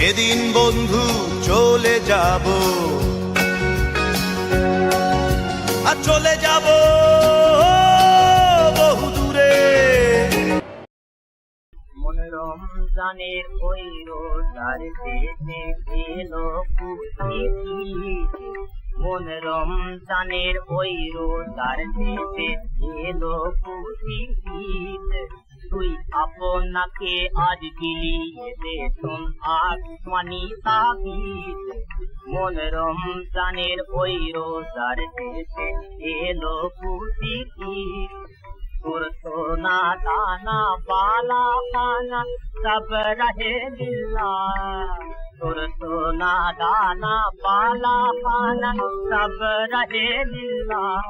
সেদিন বন্ধু চলে যাব, আর চলে যাব বহু দূরে। মনে রমজানের ওই রোজার দেশে এলো খুশি, মনে রমজানের ওই রোজার দেশে এলো খুশি। তুই আপনাকে আজ বিলিয়ে দে শোন আসমানি তাবিজ, মনে রমজানের ওই রোজার দেশে এলো খুশি। তোর সোনা দানা বালা খানা সব রহে লিল্লাহ, তোর সোনা দানা বালা খানা সব রহে লিল্লাহ।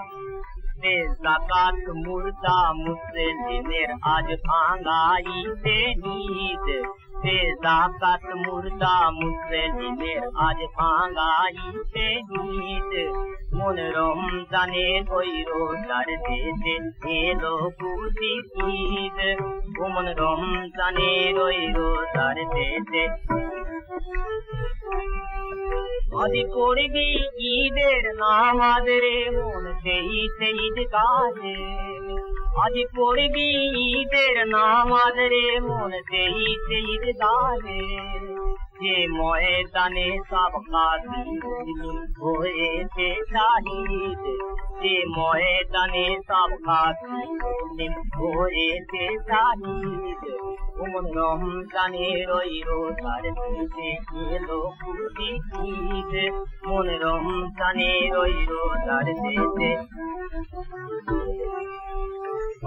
বেজাকাত মুর্দা মুসলিমের আজ ভাঙাইতে নিদ, বেজাকাত মুর্দা মুসলিমের আজ ভাঙাইতে নিদ। মন রমজানের ওই রোজার দেশে এলো খুশি ঈদ, মন রমজানের ওই রোজার দেশে। আজ পড়বি ঈদের নামাজ রে মন সেই ঈদ গাহে, আজ পড়বি ঈদের নামাজ রে মন সেই ঈদ গাহে। যে ময়দানে সব কাজী হয়েছে শাহিদ, যে ময়দানে সব কাজী হয়েছে শাহিদ। মন রমজানের ওই রোজার দেশে এলো খুশি ঈদ, মন রমজানের ওই রোজার দেশে।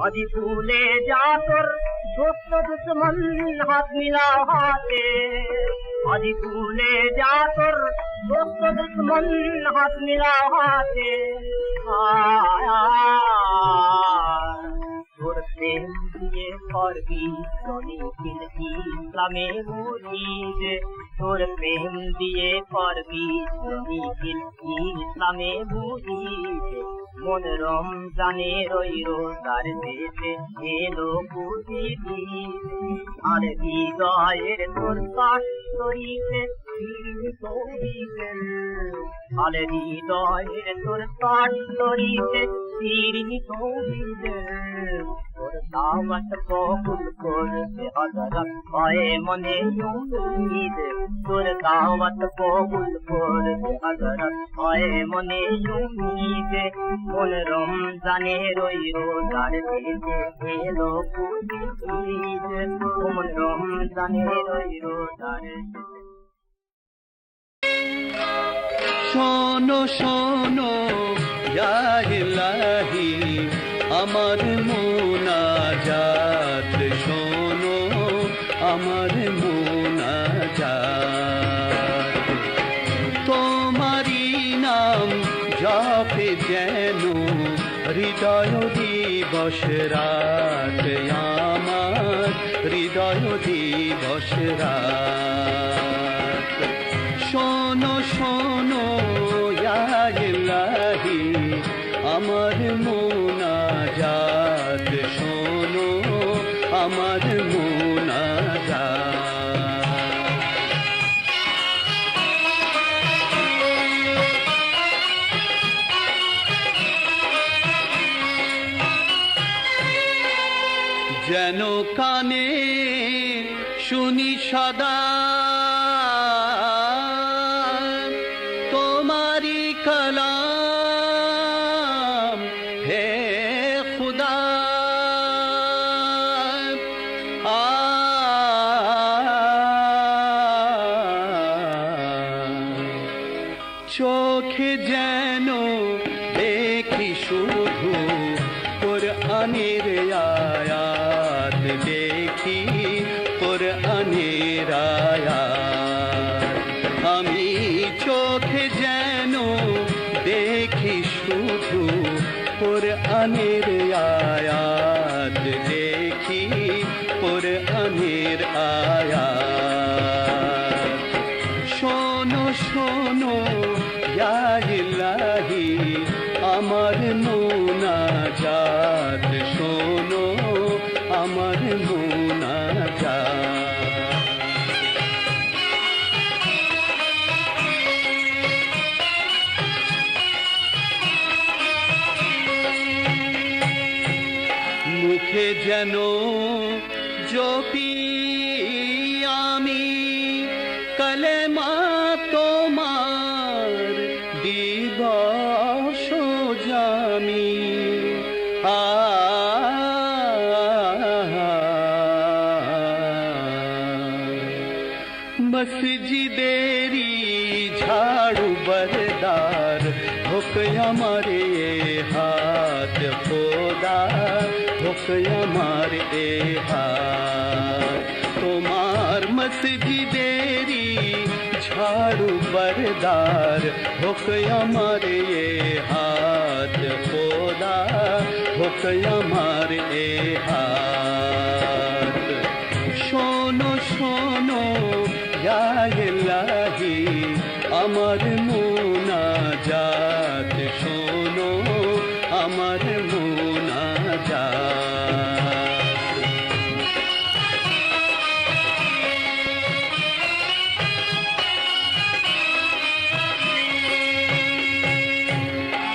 আজ ভুলে যা তোর দোস্ত দুশ্মন হাত মিলা হাতে, আজ ভুলে যা তোর দোস্ত দুশ্মন হাত মিলা হাতে। তোর প্রেম দিয়ে করবি শহীদ ইসলামে মুরিদ, তোর প্রেম দিয়ে করবি শহীদ ইসলামে মুরিদ। মন রমজানের ওই রোজার দেশে এলো খুশি ঈদ, আর হৃদয়ের তোর কাষ্টরিতে তৌহিদে, আর হৃদয়ের তোর কাষ্টরিতে তৌহিদে। তোর দাওয়াত কবুল করবে হযরত হয় মনে উম্মীদ, তোর দাওয়াত কবুল করবে হযরত হয় মনে উম্মীদ। মন রমজানের ওই রোজার দেশে এলো খুশি ঈদ, মন রমজানের ওই রোজার। শোনো শোনো ইয়া ইলাহি আমার মুনাজাত, শোনো আমার মুনাজাত। তোমারি নাম জপে যেন হৃদয় দিবস রাত, আমার হৃদয় দিবস রাত। শোনো শোনো ইয়া ইলাহি আমার মুনাজাত, শোনো আমার মুনাজাত। যেন কানে শুনি সদা তোমারি কালাম, হে খুদা চোখে যেন দেখি শুধু কোরআনের আয়াত, দেখি কোরআনের আয়াত। আমি চোখে যেন দেখি শুধু কোরআনের আয়াত, দেখি কোরআনের আয়াত। শোনো শোনো ইয়া ইলাহি আমার মুনাজাত, শোনো আমার মুনাজাত। যেন জপি আমি কলেমা তোমার দিবস জামি মসজিদেরি ঝাড়ু বরদার হোক আমারে হাত খোদা হোক আমারে হাত তোমার মসজিদেরি ঝাড়ু বরদার হোক আমারে হাত খোদা হোক আমারে হাত শোনো শোনো ইয়া ইলাহি আমার মুনাজাত শোনো আমার মুনাজাত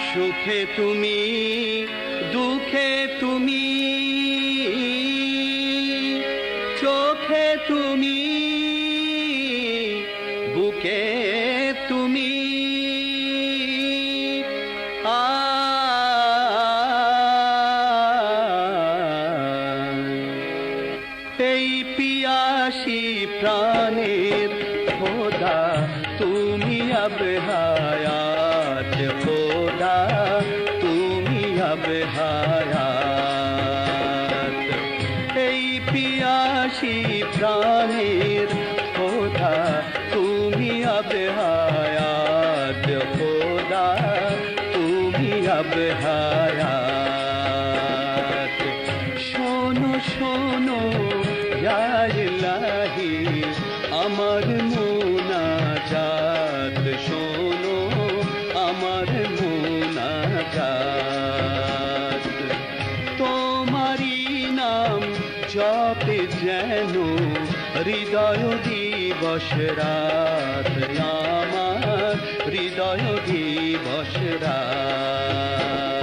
সুখে তুমি দুঃখে তুমি চোখে তুমি বুকে তুমি এই পিয়াসী প্রাণের খোদা তুমি আব হায়াত খোদা তুমি আব হায়াত এই পিয়াসী প্রাণের খোদা তুমি আব হায়াত খোদা তুমি আব হায়াত শোনো শোনো ইয়া ইলাহি আমার মুনাজাত শোনো আমার মুনাজাত তোমারি নাম জপে যেন হৃদয় দিবস রাত আমার হৃদয় দিবস রাত